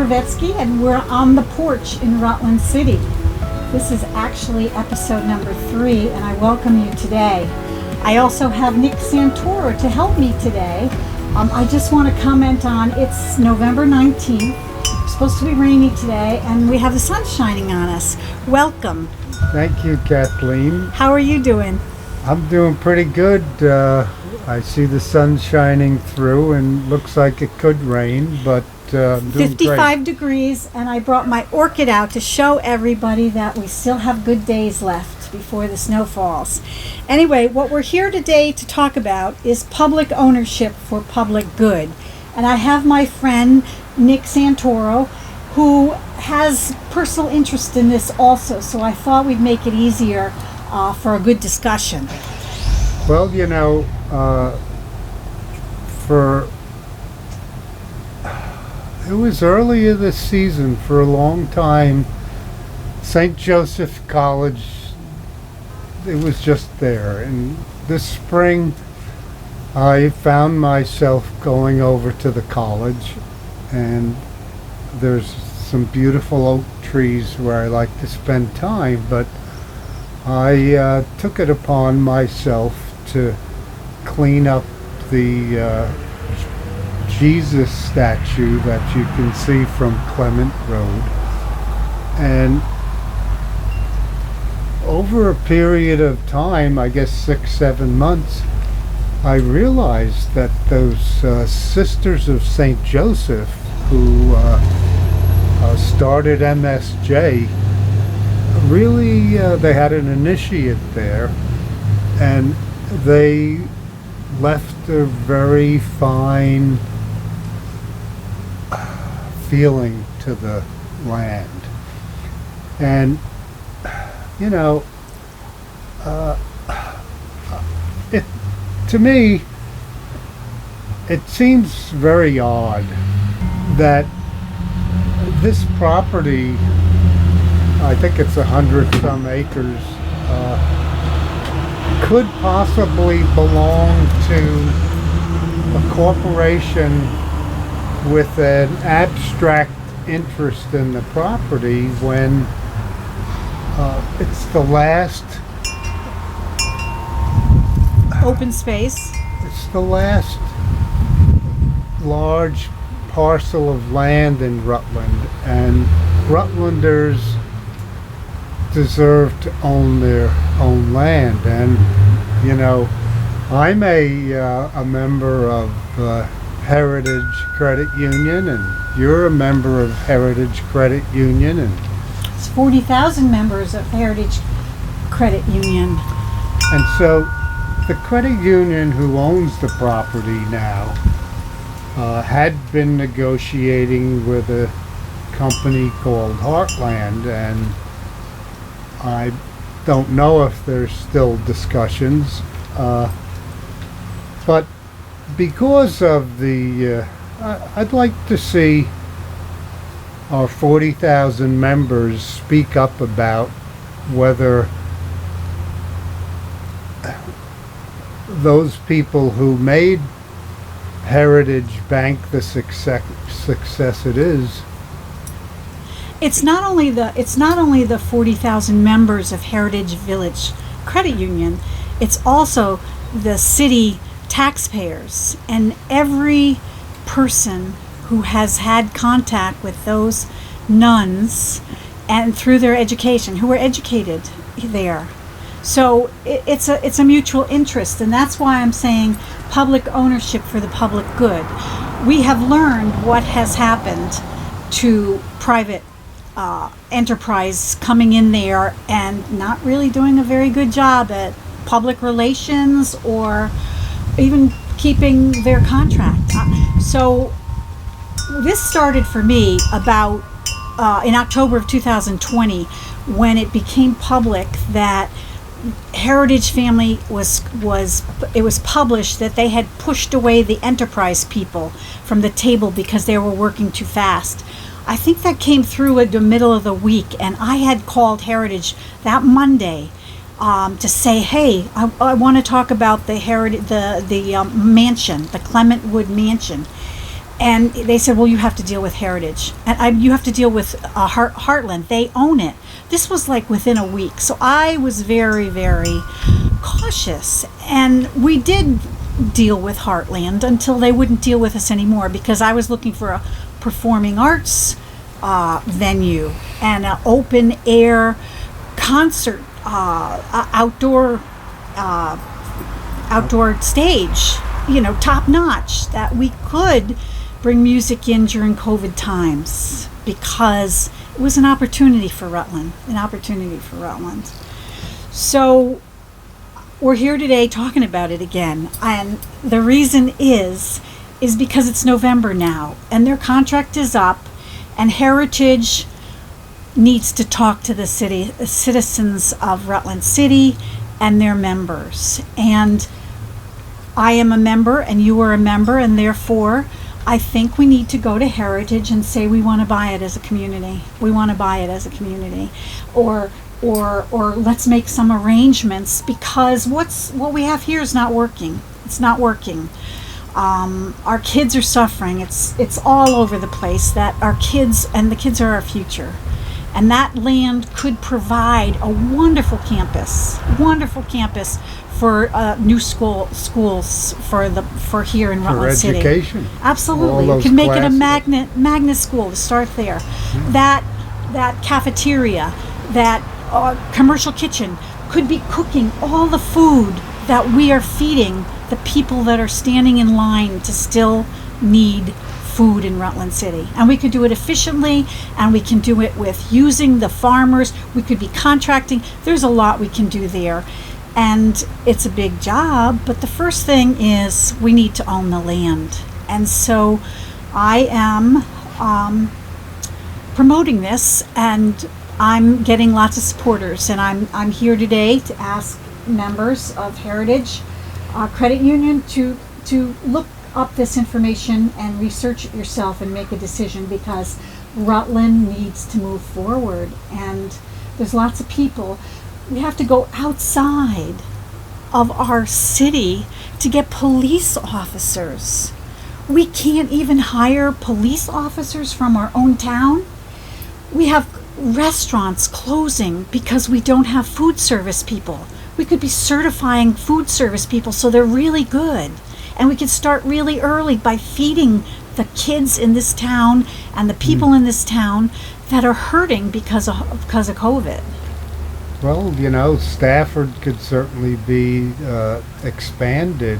Krevetski, and we're on the porch in Rutland City. This is actually episode number 3, and I welcome you today. I also have Nick Santoro to help me today. I just want to comment on, it's November 19th. It's supposed to be rainy today, and we have the sun shining on us. Welcome. Thank you, Kathleen. How are you doing? I'm doing pretty good. I see the sun shining through and looks like it could rain, but I'm doing 55 great. degrees, and I brought my orchid out to show everybody that we still have good days left before the snow falls. Anyway, what we're here today to talk about is public ownership for public good. And I have my friend Nick Santoro, who has personal interest in this also, so I thought we'd make it easier for a good discussion. Well, you know, it was earlier this season. For a long time, St. Joseph College, it was just there. And this spring, I found myself going over to the college, and there's some beautiful oak trees where I like to spend time, but I took it upon myself to clean up the Jesus statue that you can see from Clement Road. And over a period of time, I guess 6-7 months, I realized that those Sisters of St. Joseph who started MSJ, really they had an initiate there, and they left a very fine feeling to the land. And you know, to me it seems very odd that this property, I think it's 100-some acres, could possibly belong to a corporation with an abstract interest in the property when it's the last Open space. It's the last large parcel of land in Rutland, and Rutlanders deserve to own their own land. And you know, I'm a member of Heritage Credit Union, and you're a member of Heritage Credit Union, and It's 40,000 members of Heritage Credit Union. and so the credit union who owns the property now had been negotiating with a company called Heartland, and I don't know if there's still discussions, but because of the I'd like to see our 40,000 members speak up about whether those people who made Heritage Bank the success it is. It's not only the 40,000 members of Heritage Village Credit Union, it's also the city taxpayers and every person who has had contact with those nuns and through their education, who were educated there. So it's a mutual interest, and that's why I'm saying public ownership for the public good. We have learned what has happened to private enterprise coming in there and not really doing a very good job at public relations or even keeping their contract. So this started for me about in October of 2020, when it became public that Heritage Family it was published that they had pushed away the enterprise people from the table because they were working too fast. I think that came through in the middle of the week, and I had called Heritage that Monday to say, hey, I want to talk about the mansion, the Clement Wood Mansion. And they said, well, you have to deal with Heritage. And you have to deal with Heartland. They own it. This was like within a week. So I was very, very cautious. And we did deal with Heartland until they wouldn't deal with us anymore, because I was looking for a performing arts venue and an open air concert, outdoor stage, top notch, that we could bring music in during COVID times, because it was an opportunity for Rutland. So we're here today talking about it again, and the reason is because it's November now, and their contract is up, and Heritage needs to talk to the citizens of Rutland City and their members. And I am a member, and you are a member, and therefore I think we need to go to Heritage and say we want to buy it as a community. Or let's make some arrangements, because what we have here is not working. It's not working. Our kids are suffering. It's all over the place, that our kids, and the kids are our future. And that land could provide a wonderful campus for new schools for here in Rutland City. For education. Absolutely. We could make it a magnet school to start there. That cafeteria, that commercial kitchen could be cooking all the food that we are feeding the people that are standing in line to still need food in Rutland City. And we could do it efficiently, and we can do it with using the farmers. We could be contracting. There's a lot we can do there. And it's a big job, but the first thing is we need to own the land. And so I am promoting this, and I'm getting lots of supporters. And I'm here today to ask members of Heritage Credit Union to look up this information and research it yourself and make a decision, because Rutland needs to move forward. And there's lots of people. We have to go outside of our city to get police officers. We can't even hire police officers from our own town. We have restaurants closing because we don't have food service people. We could be certifying food service people so they're really good. And we could start really early by feeding the kids in this town and the people in this town that are hurting because of COVID. Well, Stafford could certainly be expanded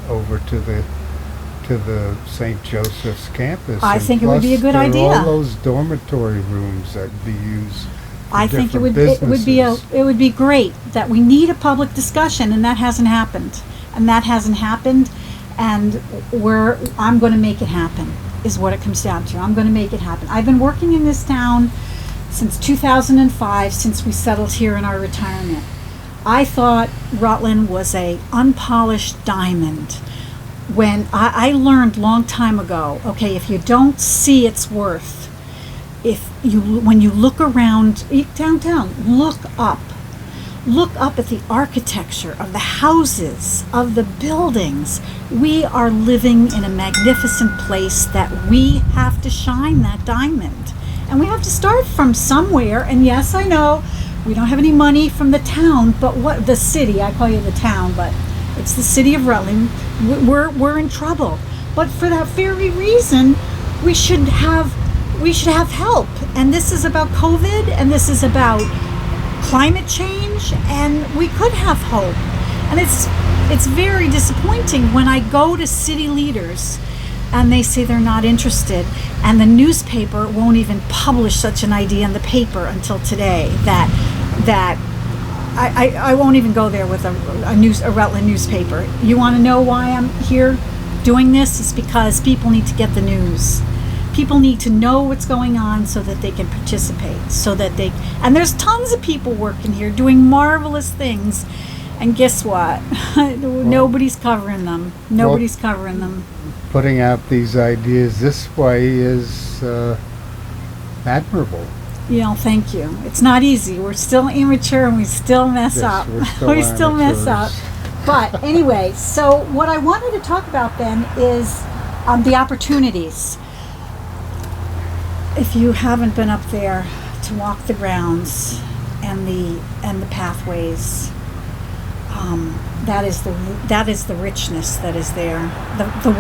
over to the St. Joseph's campus. I think it would be a good idea. All those dormitory rooms that would be used. I think it would be great. That we need a public discussion, and that hasn't happened. And I'm going to make it happen, is what it comes down to. I'm going to make it happen. I've been working in this town since 2005, since we settled here in our retirement. I thought Rutland was a unpolished diamond. When I learned long time ago, okay, if you don't see its worth, when you look around downtown, look up at the architecture of the houses, of the buildings. We are living in a magnificent place that we have to shine that diamond. And we have to start from somewhere. And yes, I know we don't have any money from the town, but the city, I call you the town, but it's the city of Rutland. We're in trouble. But for that very reason, we should have help. And this is about COVID, and this is about climate change, and we could have hope. And it's very disappointing when I go to city leaders and they say they're not interested, and the newspaper won't even publish such an idea in the paper until today. That I won't even go there with a Rutland newspaper. You want to know why I'm here doing this? It's because people need to get the news. People need to know what's going on so that they can participate, and there's tons of people working here doing marvelous things, and guess what? Nobody's covering them. Covering them. Putting out these ideas this way is admirable. Thank you. It's not easy. We're still immature, and we still mess up. We still mess up. But anyway, so what I wanted to talk about then is the opportunities. If you haven't been up there to walk the grounds and the pathways, that is the richness that is there. The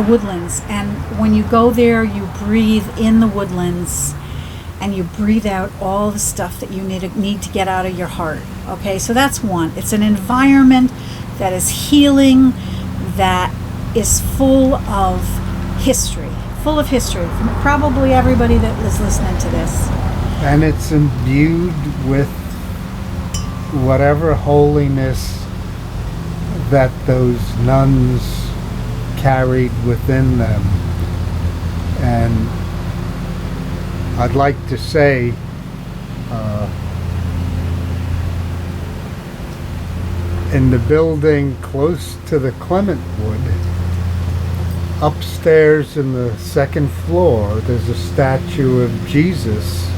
woodlands, and when you go there, you breathe in the woodlands, and you breathe out all the stuff that you need to get out of your heart. Okay, so that's one. It's an environment that is healing, that is full of history from probably everybody that is listening to this. And it's imbued with whatever holiness that those nuns carried within them. And I'd like to say in the building close to the Clement Wood, upstairs in the second floor, there's a statue of Jesus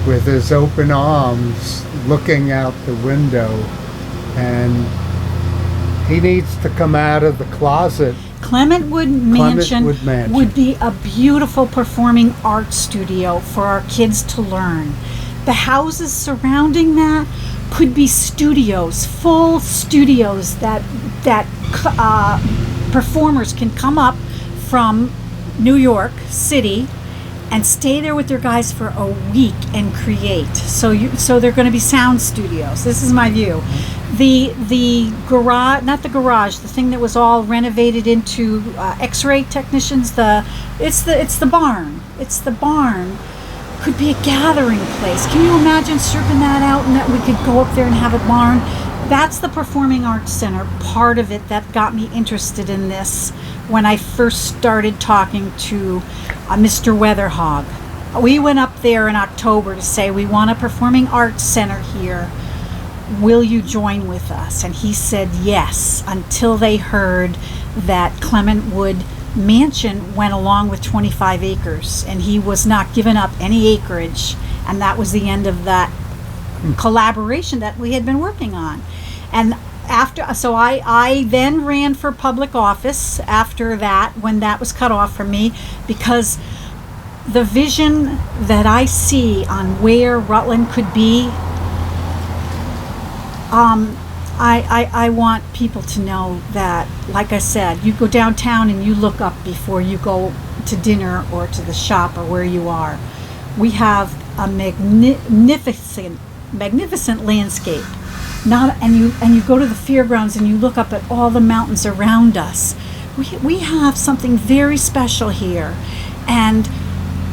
with his open arms looking out the window, and he needs to come out of the closet. Clement Wood Mansion would be a beautiful performing arts studio for our kids to learn. The houses surrounding that could be studios, full studios that performers can come up from New York City and stay there with their guys for a week and create. So they're going to be sound studios. This is my view. The garage, not the garage, the thing that was all renovated into X-ray technicians. It's the barn. It's the barn. Could be a gathering place. Can you imagine stripping that out and that we could go up there and have a barn? That's the Performing Arts Center part of it that got me interested in this when I first started talking to Mr. Weatherhog. We went up there in October to say, we want a Performing Arts Center here. Will you join with us? And he said yes, until they heard that Clement Wood Mansion went along with 25 acres, and he was not giving up any acreage, and that was the end of that collaboration that we had been working on. And so I then ran for public office after that, when that was cut off from me, because the vision that I see on where Rutland could be, I want people to know that, like I said, you go downtown and you look up before you go to dinner or to the shop or where you are. We have a magnificent landscape. And you go to the fairgrounds and you look up at all the mountains around us. We have something very special here, and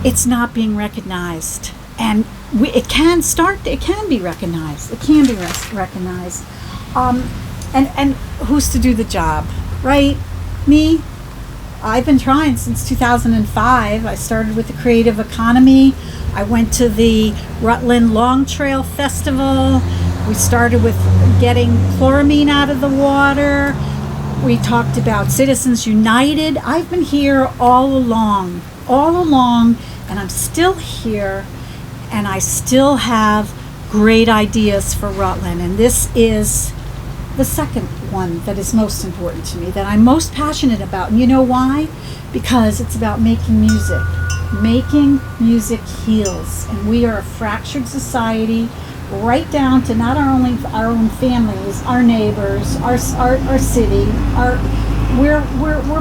it's not being recognized. And it can be recognized. It can be recognized. And who's to do the job, right? Me? I've been trying since 2005. I started with the creative economy. I went to the Rutland Long Trail Festival. We started with getting chloramine out of the water. We talked about Citizens United. I've been here all along, and I'm still here, and I still have great ideas for Rutland. And this is the second one that is most important to me, that I'm most passionate about. And you know why? Because it's about making music. Making music heals, and we are a fractured society, right down to not only our own families, our neighbors, our city. We're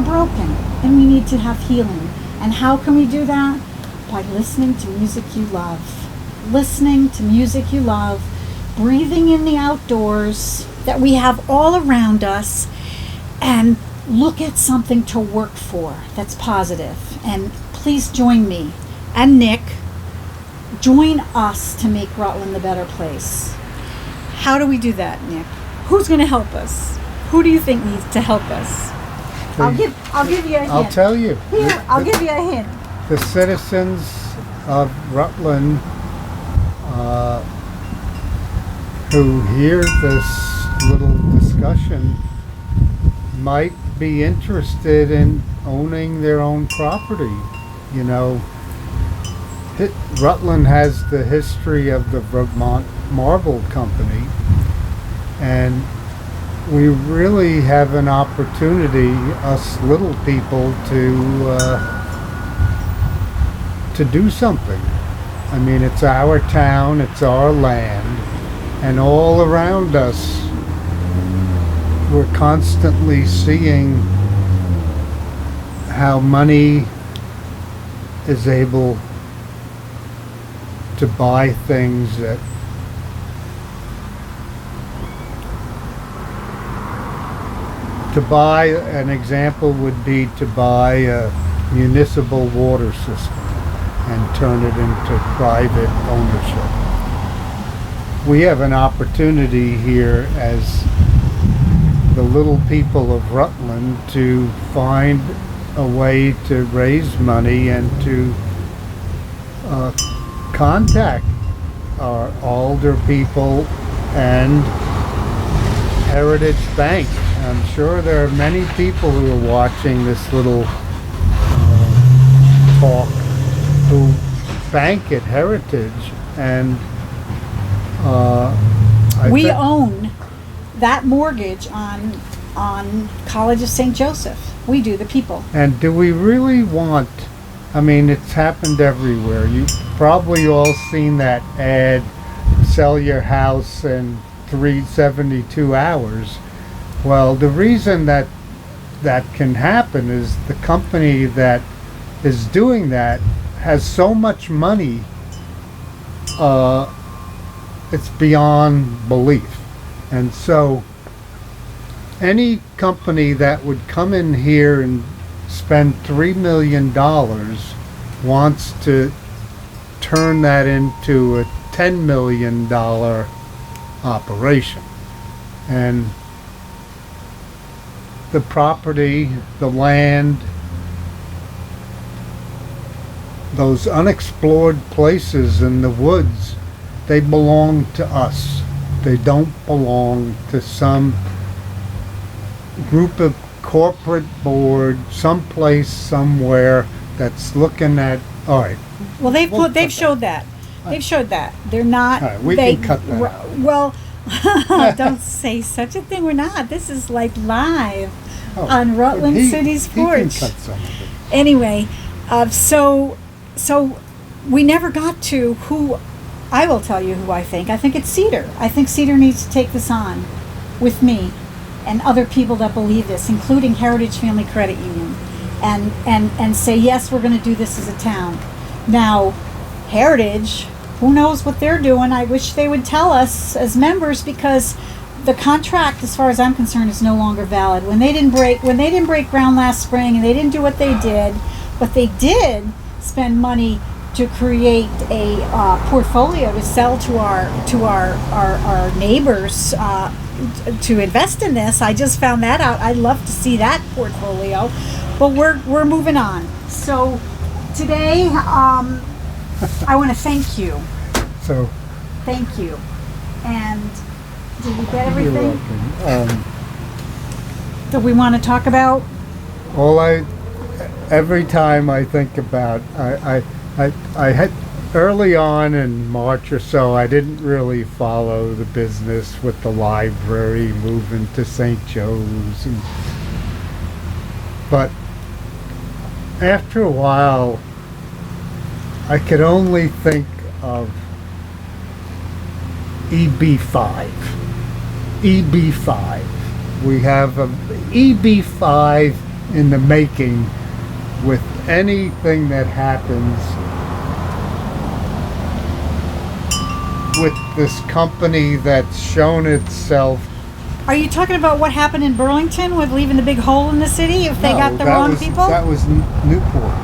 broken, and we need to have healing. And how can we do that? By listening to music you love. Listening to music you love, breathing in the outdoors that we have all around us, and look at something to work for that's positive. And please join me and Nick. Join us to make Rutland a better place. How do we do that, Nick? Who's going to help us? Who do you think needs to help us? I'll give you a hint. I'll tell you. Here, I'll give you a hint. The citizens of Rutland who hear this little discussion might be interested in owning their own property. You know, Rutland has the history of the Vermont Marble Company, and we really have an opportunity, us little people, to do something. I mean, it's our town, it's our land, and all around us, we're constantly seeing how money is able to buy things that an example would be to buy a municipal water system and turn it into private ownership. We have an opportunity here as the little people of Rutland to find a way to raise money and to contact our older people and Heritage Bank. I'm sure there are many people who are watching this little talk who bank at Heritage, and we own that mortgage on College of St. Joseph. We do, the people. And do we really want, I mean, it's happened everywhere. You've probably all seen that ad, sell your house in 372 hours. Well, the reason that can happen is the company that is doing that has so much money, it's beyond belief. And so any company that would come in here and spend $3 million wants to turn that into a $10 million operation. And the property, the land, those unexplored places in the woods, they belong to us. They don't belong to some group of corporate board someplace somewhere that's looking at, all right. Well, they've showed that. They've showed that. They're not. All right, we can cut that out. Well, don't say such a thing. We're not. This is like live on Rutland City's Porch. He can cut some of it. Anyway, so we never got to who. I will tell you who I think. I think it's Cedar. I think Cedar needs to take this on with me and other people that believe this, including Heritage Family Credit Union, and say, yes, we're going to do this as a town. Now, Heritage, who knows what they're doing? I wish they would tell us as members, because the contract, as far as I'm concerned, is no longer valid. When they didn't break ground last spring, and they didn't do what they did, but they did spend money to create a portfolio to sell to our neighbors to invest in this. I just found that out. I'd love to see that portfolio, but we're moving on. So today, I want to thank you. So thank you. And did we get everything? You're welcome. That we want to talk about? Every time I think about, I had early on in March or so, I didn't really follow the business with the library moving to St. Joe's, but after a while, I could only think of EB5. EB5. We have a EB5 in the making with anything that happens with this company that's shown itself. Are you talking about what happened in Burlington with leaving the big hole in the city if they got the wrong people? That was Newport.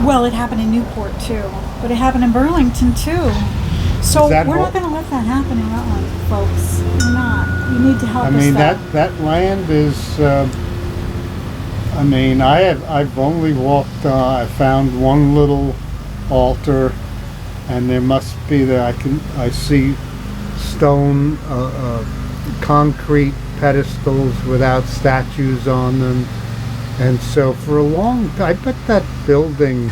Well, it happened in Newport too, but it happened in Burlington too. So we're not going to let that happen in Rutland, folks. We're not. You need to help us. I mean, that land is. I mean, I've only walked. I found one little altar, and there must be I see stone, concrete pedestals without statues on them. And so for a long time, I bet that building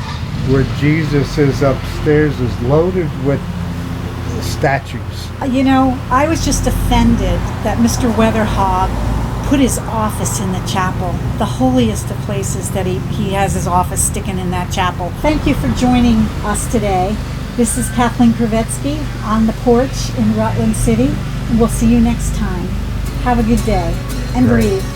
where Jesus is upstairs is loaded with statues. You know, I was just offended that Mr. Weatherhog put his office in the chapel, the holiest of places, that he has his office sticking in that chapel. Thank you for joining us today. This is Kathleen Krevetski on the porch in Rutland City, and we'll see you next time. Have a good day, and Great. breathe.